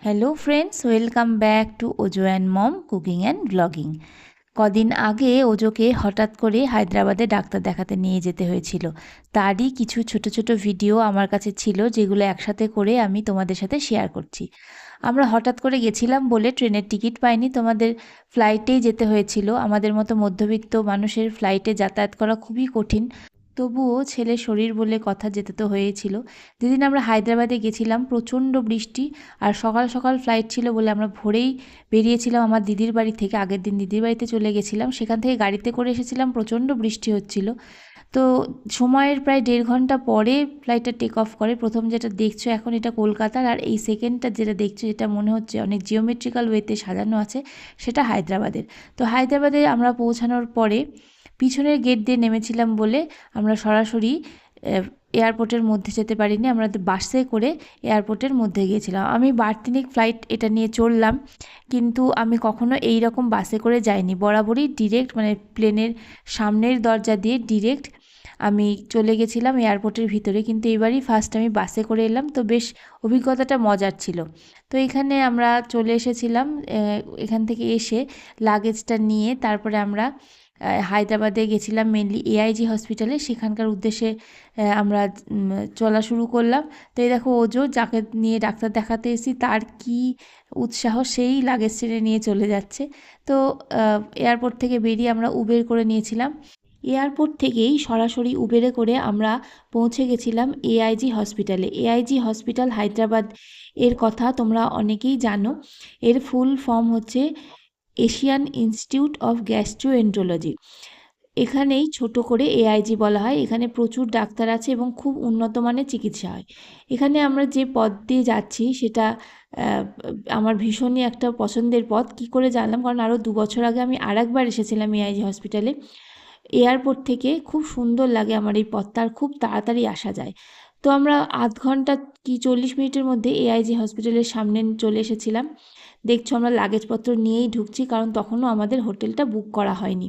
Hello friends, welcome back to Ojo and mom cooking and blogging. কদিন আগে ওজোকে হঠাৎ করে হায়দ্রাবাদে ডাক্তার দেখাতে নিয়ে যেতে হয়েছিল। তারই কিছু ছোট ছোট ভিডিও আমার কাছে ছিল, যেগুলো একসাথে করে আমি তোমাদের সাথে শেয়ার করছি। আমরা হঠাৎ করে গেছিলাম বলে ট্রেনের টিকিট পাইনি, তোমাদের ফ্লাইটেই যেতে হয়েছিল। আমাদের মতো মধ্যবিত্ত মানুষের ফ্লাইটে যাতায়াত করা খুবই কঠিন, তবুও ছেলের শরীর বলে কথা, যেতে তো হয়েছিল। যেদিন আমরা হায়দ্রাবাদে গেছিলাম প্রচণ্ড বৃষ্টি, আর সকাল সকাল ফ্লাইট ছিল বলে আমরা ভোরেই বেরিয়েছিলাম আমার দিদির বাড়ি থেকে। আগের দিন দিদির বাড়িতে চলে গেছিলাম, সেখান থেকে গাড়িতে করে এসেছিলাম, প্রচণ্ড বৃষ্টি হচ্ছিল। তো সময়ের প্রায় 1.5 ঘন্টা পরে ফ্লাইটটা টেক অফ করে। প্রথম যেটা দেখছো এখন, এটা কলকাতার, আর এই সেকেন্ডটা যেটা দেখছো, যেটা মনে হচ্ছে অনেক জিওমেট্রিক্যাল ওয়েতে সাজানো আছে, সেটা হায়দ্রাবাদের। তো হায়দ্রাবাদে আমরা পৌঁছানোর পরে পিছনের গেট দিয়ে নেমেছিলাম বলে আমরা সরাসরি এয়ারপোর্টের মধ্যে যেতে পারিনি, আমরা বাসে করে এয়ারপোর্টের মধ্যে গিয়েছিলাম। আমি বার্থনিক ফ্লাইট এটা নিয়ে চললাম, কিন্তু আমি কখনো এই রকম বাসে করে যাইনি। বরাবরই ডিরেক্ট, মানে প্লেনের সামনের দরজা দিয়ে ডিরেক্ট আমি চলে গেছিলাম এয়ারপোর্টের ভিতরে, কিন্তু এবারই ফার্স্ট আমি বাসে করে এলাম। তো বেশ অভিজ্ঞতাটা মজার ছিল। তো এখানে আমরা চলে এসেছিলাম। এখান থেকে এসে লাগেজটা নিয়ে তারপরে আমরা হায়দ্রাবাদে গেছিলাম মেনলি এআইজি হসপিটালে, সেখানকার উদ্দেশ্যে আমরা চলা শুরু করলাম। তো এই দেখো ওজো, যাকে নিয়ে ডাক্তার দেখাতে এসেছি, তার কি উৎসাহ, সেই লাগেজ টেনে নিয়ে চলে যাচ্ছে। তো এয়ারপোর্ট থেকে বেরিয়ে আমরা উবের করে নিয়েছিলাম। এয়ারপোর্ট থেকেই সরাসরি উবেরে করে আমরা পৌঁছে গেছিলাম এআইজি হসপিটালে। এআইজি হসপিটাল হায়দ্রাবাদ এর কথা তোমরা অনেকেই জানো। এর ফুল ফর্ম হচ্ছে এশিয়ান ইনস্টিটিউট অফ গ্যাস্ট্রোএন্টারোলজি। এখানেই ছোট করে এআইজি বলা হয়। এখানে প্রচুর ডাক্তার আছে এবং খুব উন্নত মানের চিকিৎসা হয়। এখানে আমরা যে পথ দিয়ে যাচ্ছি সেটা আমার ভীষণই একটা পছন্দের পথ। কি করে জানলাম, কারণ আরও 2 বছর আগে আমি আরেকবার এসেছিলাম এআইজি হসপিটালে। এয়ারপোর্ট থেকে খুব সুন্দর লাগে আমার এই পথটা, আর খুব তাড়াতাড়ি আসা যায়। তো আমরা আধ ঘন্টা কি 40 মিনিটের মধ্যে এআইজি হসপিটালের সামনে চলে এসেছিলাম। দেখছো আমরা লাগেজপত্র নিয়েই ঢুকছি, কারণ তখনও আমাদের হোটেলটা বুক করা হয়নি।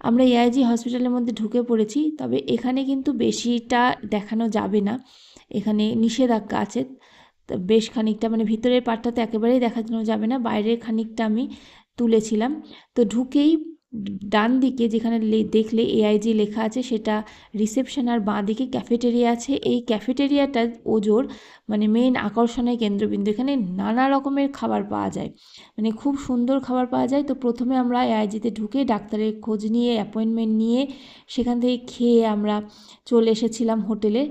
আমরা এআইজি হসপিটালের মধ্যে ঢুকে পড়েছি, তবে এখানে কিন্তু বেশিটা দেখানো যাবে না, এখানে নিষেধাজ্ঞা আছে। বেশ খানিকটা, মানে ভিতরের পার্টটা তো একেবারেই দেখানো যাবে না, বাইরের খানিকটা আমি তুলেছিলাম। তো ঢুকেই ডান দিকে যেখানে দেখলে এআইজি লেখা আছে, সেটা রিসেপশন, আর বাঁ দিকে ক্যাফেটেরিয়া আছে। এই ক্যাফেটেরিয়াটা ওজোর মানে মেন আকর্ষণের কেন্দ্রবিন্দু। এখানে নানা রকমের খাবার পাওয়া যায়, মানে খুব সুন্দর খাবার পাওয়া যায়। তো প্রথমে আমরা এআইজিতে ঢুকে ডাক্তারের খোঁজ নিয়ে অ্যাপয়েন্টমেন্ট নিয়ে সেখান থেকে খেয়ে আমরা চলে এসেছিলাম হোটেলে।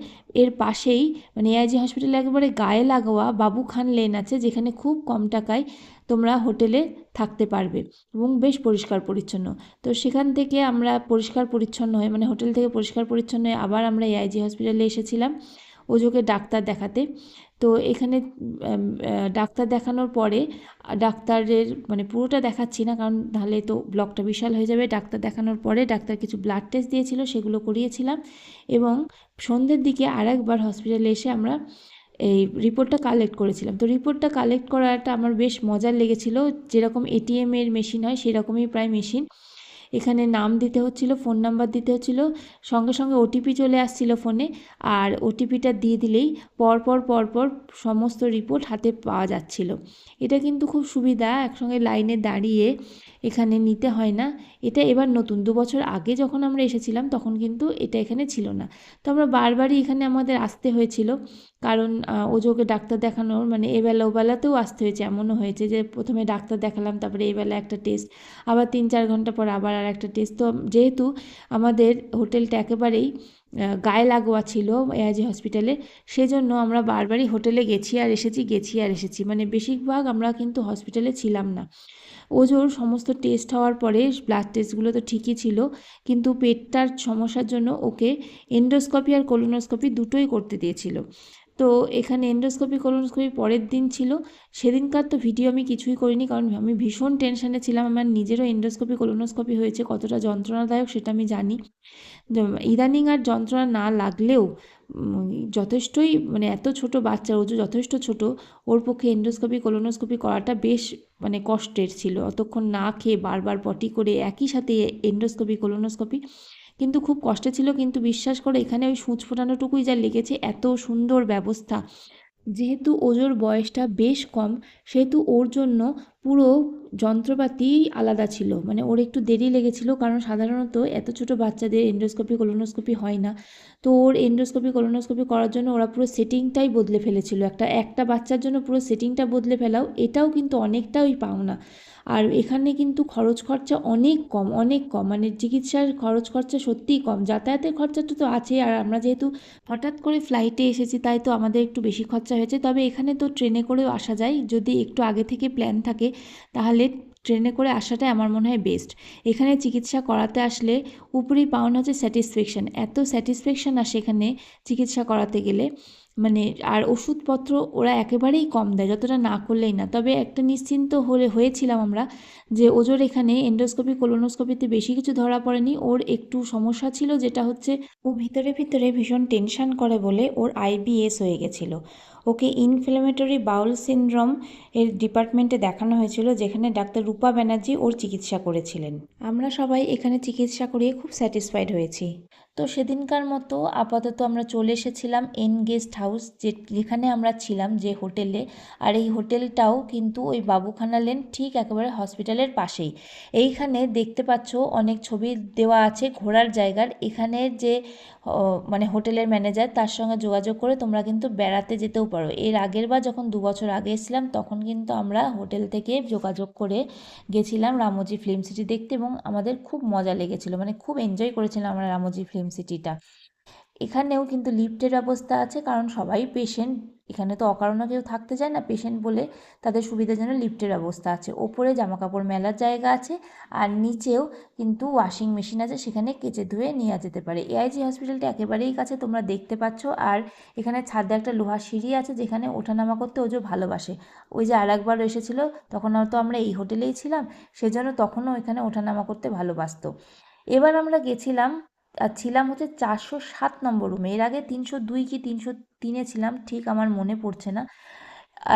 এর পাশেই, মানে এআইজি হসপিটালে একেবারে গায়ে লাগোয়া বাবু খান লেন আছে, যেখানে খুব কম টাকায় তোমরা হোটেলে থাকতে পারবে এবং বেশ পরিষ্কার পরিচ্ছন্ন। তো সেখান থেকে আমরা পরিষ্কার পরিচ্ছন্ন হয়ে, মানে হোটেল থেকে পরিষ্কার পরিচ্ছন্ন হয়ে আবার আমরা এআইজি হসপিটালে এসেছিলাম ওজোকে ডাক্তার দেখাতে। তো এখানে ডাক্তার দেখানোর পরে ডাক্তারের, মানে পুরোটা দেখাচ্ছি না কারণ তাহলে তো ব্লগটা বিশাল হয়ে যাবে। ডাক্তার দেখানোর পরে ডাক্তার কিছু ব্লাড টেস্ট দিয়েছিল, সেগুলো করিয়েছিলাম। এবং সন্ধ্যের দিকে আরেকবার হসপিটালে এসে আমরা এই রিপোর্টটা কালেক্ট করেছিলাম। তো রিপোর্টটা কালেক্ট করাটা আমার বেশ মজার লেগেছিল। যেরকম এটিএমের মেশিন হয় সেরকমই প্রায় মেশিন। এখানে নাম দিতে হচ্ছিল, ফোন নাম্বার দিতে হচ্ছিল, সঙ্গে সঙ্গে ওটিপি চলে আসছিল ফোনে, আর ওটিপিটা দিয়ে দিলেই পরপর পরপর সমস্ত রিপোর্ট হাতে পাওয়া যাচ্ছিল। এটা কিন্তু খুব সুবিধা, একসঙ্গে লাইনে দাঁড়িয়ে এখানে নিতে হয় না। এটা এবার নতুন, 2 বছর আগে যখন আমরা এসেছিলাম তখন কিন্তু এটা এখানে ছিল না। তো আমরা বারবারই এখানে আমাদের আসতে হয়েছিল, কারণ ওজোকে ডাক্তার দেখানোর, মানে এবেলা ওবেলাতেও আসতে হয়েছে। এমনও হয়েছে যে প্রথমে ডাক্তার দেখালাম, তারপরে এবেলা একটা টেস্ট, আবার 3-4 ঘন্টা পর আবার আর একটা টেস্ট। তো যেহেতু আমাদের হোটেলটা একেবারেই গায়ে লাগোয়া ছিল এআইজি হসপিটালে, সেজন্য আমরা বারবারই হোটেলে গেছি আর এসেছি, গেছি আর এসেছি, মানে বেশিরভাগ আমরা কিন্তু হসপিটালে ছিলাম না। ওজোর সমস্ত টেস্ট হওয়ার পরে ব্লাড টেস্টগুলো তো ঠিকই ছিল, কিন্তু পেটটার সমস্যার জন্য ওকে এন্ডোস্কোপি আর কোলোনোস্কোপি দুটোই করতে দিয়েছিল। তো এখানে এন্ডোস্কোপি কোলোনোস্কোপি পরের দিন ছিল। সেদিনকার তো ভিডিও আমি কিছুই করিনি, কারণ আমি ভীষণ টেনশানে ছিলাম। আমার নিজেরও এন্ডোস্কোপি কোলোনোস্কোপি হয়েছে, কতটা যন্ত্রণাদায়ক সেটা আমি জানি। ইদানিং আর যন্ত্রণা না লাগলেও যথেষ্টই, মানে এত ছোট বাচ্চা, ওজো যথেষ্ট ছোট, ওর পক্ষে এন্ডোস্কোপি কোলোনোস্কোপি করাটা বেশ মানে কষ্টের ছিল। অতক্ষণ না খেয়ে বারবার পটি করে একই সাথে এন্ডোস্কোপি কোলোনোস্কোপি, কিন্তু খুব কষ্টে ছিল। কিন্তু বিশ্বাস করে এখানে ওই সূঁচ ফোটানোটুকুই যা লেগেছে, এত সুন্দর ব্যবস্থা, যেহেতু ওজোর বয়সটা বেশ কম, সেহেতু ওর জন্য পুরো যন্ত্রপাতি আলাদা ছিল, মানে ওর একটু দেরি লেগেছিল, কারণ সাধারণত এত ছোট বাচ্চাদের এন্ডোস্কোপি কোলোনোস্কোপি হয় না। তো ওর এন্ডোস্কোপি কোলোনোস্কোপি করার জন্য ওরা পুরো সেটিংটাই বদলে ফেলেছিল। একটা বাচ্চার জন্য পুরো সেটিংটা বদলে ফেলাও, এটাও কিন্তু অনেকটা ওই পাওনা। আর এখানে কিন্তু খরচ খরচা অনেক কম, অনেক কম, মানে চিকিৎসার খরচ খরচা সত্যিই কম। যাতায়াতের খরচাটা তো আছেই, আর আমরা যেহেতু হঠাৎ করে ফ্লাইটে এসেছি তাই তো আমাদের একটু বেশি খরচা হয়েছে। তবে এখানে তো ট্রেনে করেও আসা যায়, যদি একটু আগে থেকে প্ল্যান থাকে তাহলে ট্রেনে করে আসাটাই আমার মনে হয় বেস্ট। এখানে চিকিৎসা করাতে আসলে উপরেই পাওনা হচ্ছে স্যাটিসফ্যাকশান, এত স্যাটিসফ্যাকশান আসে এখানে চিকিৎসা করাতে গেলে, মানে। আর ওষুধপত্র ওরা একেবারেই কম দেয়, যতটা না করলেই না। তবে একটা নিশ্চিন্ত হয়েছিলাম আমরা যে ওজোর এখানে এন্ডোস্কোপি কোলোনোস্কোপিতে বেশি কিছু ধরা পড়েনি। ওর একটু সমস্যা ছিল, যেটা হচ্ছে ও ভিতরে ভিতরে ভীষণ টেনশন করে বলে ওর আইবিএস হয়ে গেছিলো। ওকে ইনফ্ল্যামেটরি বাউল সিনড্রোম এর ডিপার্টমেন্টে দেখানো হয়েছিল, যেখানে ডাক্তার রূপা ব্যানার্জি ওর চিকিৎসা করেছিলেন। আমরা সবাই এখানে চিকিৎসা করিয়ে খুব স্যাটিসফাইড হয়েছি। তো সেদিনকার মতো আপাতত আমরা চলে এসেছিলাম এন গেস্ট হাউস, যেখানে আমরা ছিলাম যে হোটেলে। আর এই হোটেলটাও কিন্তু ওই বাবুখানা লেন ঠিক একেবারে হসপিটালের পাশেই। এইখানে দেখতে পাচ্ছ অনেক ছবি দেওয়া আছে ঘোরার জায়গার। এখানের যে মানে হোটেলের ম্যানেজার, তার সঙ্গে যোগাযোগ করে তোমরা কিন্তু বেড়াতে যেতেও পারো। এর আগের বার যখন 2 বছর আগে এসেছিলাম তখন কিন্তু আমরা হোটেল থেকে যোগাযোগ করে গেছিলাম রামোজি ফিল্ম সিটি দেখতে, এবং আমাদের খুব মজা লেগেছিল, মানে খুব এনজয় করেছিলাম আমরা রামোজি ফিল্ম সিটিটা। এখানেও কিন্তু লিফটের ব্যবস্থা আছে, কারণ সবাই পেশেন্ট, এখানে তো অকারণে কেউ থাকতে চায় না, পেশেন্ট বলে তাদের সুবিধার জন্য লিফটের ব্যবস্থা আছে। ওপরে জামাকাপড় মেলার জায়গা আছে, আর নিচেও কিন্তু ওয়াশিং মেশিন আছে, সেখানে কেচে ধুয়ে নেওয়া যেতে পারে। এআইজি হসপিটালটা একেবারেই কাছে, তোমরা দেখতে পাচ্ছ। আর এখানে ছাদে একটা লোহার সিঁড়ি আছে, যেখানে ওঠানামা করতে ওজো ভালোবাসে। ওই যে আরেকবার এসেছিলো তখন তো আমরা এই হোটেলেই ছিলাম, সেজন্য তখনও এখানে ওঠানামা করতে ভালোবাসতো। এবার আমরা গেছিলাম আর ছিলাম হচ্ছে 407 নম্বর রুমে। এর আগে 302 কি 303-এ ছিলাম, ঠিক আমার মনে পড়ছে না।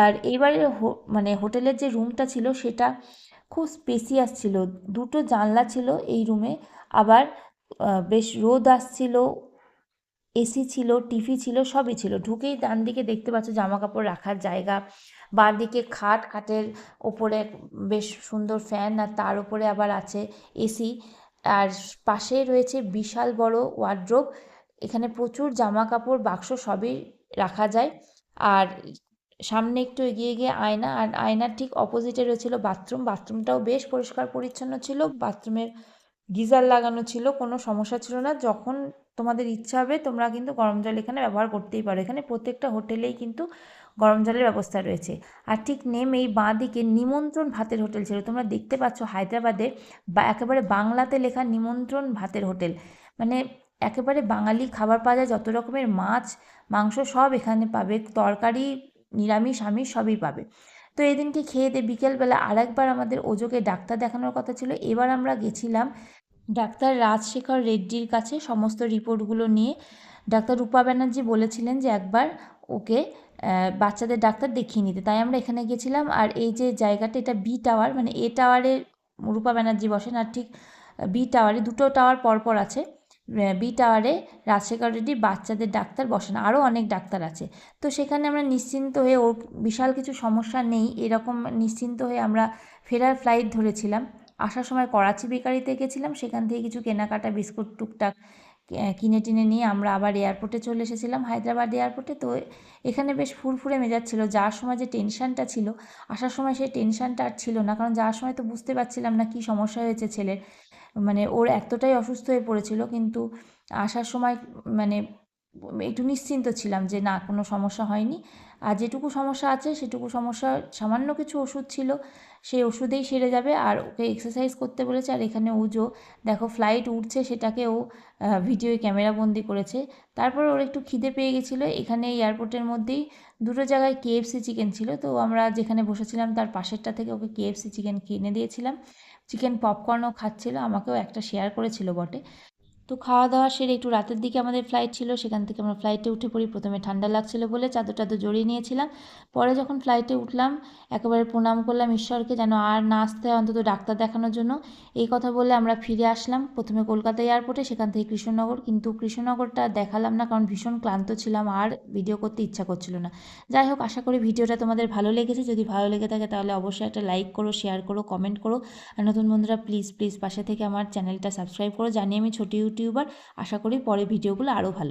আর এইবারে মানে হোটেলের যে রুমটা ছিল সেটা খুব স্পেসিয়াস ছিল, দুটো জানলা ছিল এই রুমে। আবার বেশ রোদ আসছিল, এসি ছিল, টিভি ছিল, সবই ছিল। ঢুকেই ডান দিকে দেখতে পাচ্ছ জামা কাপড় রাখার জায়গা, বাঁ দিকে খাটের ওপরে বেশ সুন্দর ফ্যান, আর তার উপরে আবার আছে এসি। আর পাশেই রয়েছে বিশাল বড় ওয়ার্ড্রোব, এখানে প্রচুর জামা কাপড় বাক্স সবই রাখা যায়। আর সামনে একটু এগিয়ে গিয়ে আয়না, আর আয়নার ঠিক অপোজিটে রয়েছিল বাথরুম। বাথরুমটাও বেশ পরিষ্কার পরিচ্ছন্ন ছিল, বাথরুমের গিজার লাগানো ছিল, কোনো সমস্যা ছিল না। যখন তোমাদের ইচ্ছা হবে তোমরা কিন্তু গরম জল এখানে ব্যবহার করতেই পারো। এখানে প্রত্যেকটা হোটেলেই কিন্তু গরম জলের ব্যবস্থা রয়েছে। আর ঠিক নেমেই বাঁ দিকে নিমন্ত্রণ ভাতের হোটেল ছিল, তোমরা দেখতে পাচ্ছ হায়দ্রাবাদে বা একেবারে বাংলাতে লেখা নিমন্ত্রণ ভাতের হোটেল, মানে একেবারে বাঙালি খাবার পাওয়া যায়, যত রকমের মাছ মাংস সব এখানে পাবে, তরকারি নিরামিষ আমিষ সবই পাবে। তো এদিনকে খেয়ে দিয়ে বিকেলবেলা আরেকবার আমাদের ওজোকে ডাক্তার দেখানোর কথা ছিল। এবার আমরা গেছিলাম ডাক্তার রাজশেখর রেড্ডির কাছে সমস্ত রিপোর্টগুলো নিয়ে। ডাক্তার রূপা ব্যানার্জি বলেছিলেন যে একবার ওকে বাচ্চাদের ডাক্তার দেখিয়ে নিতে, তাই আমরা এখানে গেছিলাম। আর এই যে জায়গাটা, এটা বি টাওয়ার, মানে এ টাওয়ারে রূপা ব্যানার্জি বসেন, আর ঠিক বি টাওয়ারে, দুটো টাওয়ার পরপর আছে, বি টাওয়ারে রাজশেখর রেড্ডি বাচ্চাদের ডাক্তার বসেন, আরও অনেক ডাক্তার আছে। তো সেখানে আমরা নিশ্চিন্ত হয়ে, ওর বিশাল কিছু সমস্যা নেই এরকম নিশ্চিন্ত হয়ে আমরা ফেরার ফ্লাইট ধরেছিলাম। আসার সময় করাচি বেকারিতে গেছিলাম, সেখান থেকে কিছু কেনাকাটা বিস্কুট টুকটাক কিনে টিনে নিয়ে আমরা আবার এয়ারপোর্টে চলে এসেছিলাম, হায়দ্রাবাদ এয়ারপোর্টে। তো এখানে বেশ ফুরফুরে মেজাজ ছিল, যাওয়ার সময় যে টেনশানটা ছিল আসার সময় সেই টেনশানটা আর ছিল না, কারণ যাওয়ার সময় তো বুঝতে পারছিলাম না কী সমস্যা হয়েছে ছেলের, মানে ওর এতটাই অসুস্থ হয়ে পড়েছিল। কিন্তু আসার সময় মানে একটু নিশ্চিন্ত ছিলাম যে না, কোনো সমস্যা হয়নি। আর যেটুকু সমস্যা আছে সেটুকু সমস্যা, সামান্য কিছু ওষুধ ছিল, সেই ওষুধেই সেরে যাবে। আর ওকে এক্সারসাইজ করতে বলেছে। আর এখানে ওজো দেখো ফ্লাইট উঠছে, সেটাকে ও ভিডিওয় ক্যামেরাবন্দি করেছে। তারপর ওর একটু খিদে পেয়ে গেছিলো, এখানে এয়ারপোর্টের মধ্যেই দুটো জায়গায় কেএফসি চিকেন ছিল, তো আমরা যেখানে বসেছিলাম তার পাশেরটা থেকে ওকে কেএফসি চিকেন কিনে দিয়েছিলাম। চিকেন পপকর্নও খাচ্ছিল, আমাকেও একটা শেয়ার করেছিল বটে। তো খাওয়া দাওয়া সেরে একটু রাতের দিকে আমাদের ফ্লাইট ছিল, সেখান থেকে আমরা ফ্লাইটে উঠে পড়ি। প্রথমে ঠান্ডা লাগছিল বলে চাদর টাদর জড়িয়ে নিয়েছিলাম। পরে যখন ফ্লাইটে উঠলাম একেবারে প্রণাম করলাম ঈশ্বরকে যেন আর না আসতে হয়, অন্তত ডাক্তার দেখানোর জন্য। এই কথা বলে আমরা ফিরে আসলাম প্রথমে কলকাতা এয়ারপোর্টে, সেখান থেকে কৃষ্ণনগর। কিন্তু কৃষ্ণনগরটা দেখালাম না, কারণ ভীষণ ক্লান্ত ছিলাম আর ভিডিও করতে ইচ্ছা করছিল না। যাই হোক, আশা করি ভিডিওটা তোমাদের ভালো লেগেছে। যদি ভালো লেগে থাকে তাহলে অবশ্যই একটা লাইক করো, শেয়ার করো, কমেন্ট করো। আর নতুন বন্ধুরা প্লিজ প্লিজ পাশে থেকে আমার চ্যানেলটা সাবস্ক্রাইব করো। জানি আমি ছোট ইউটিউবার, আশা করি পরে ভিডিওগুলো আরও ভালো।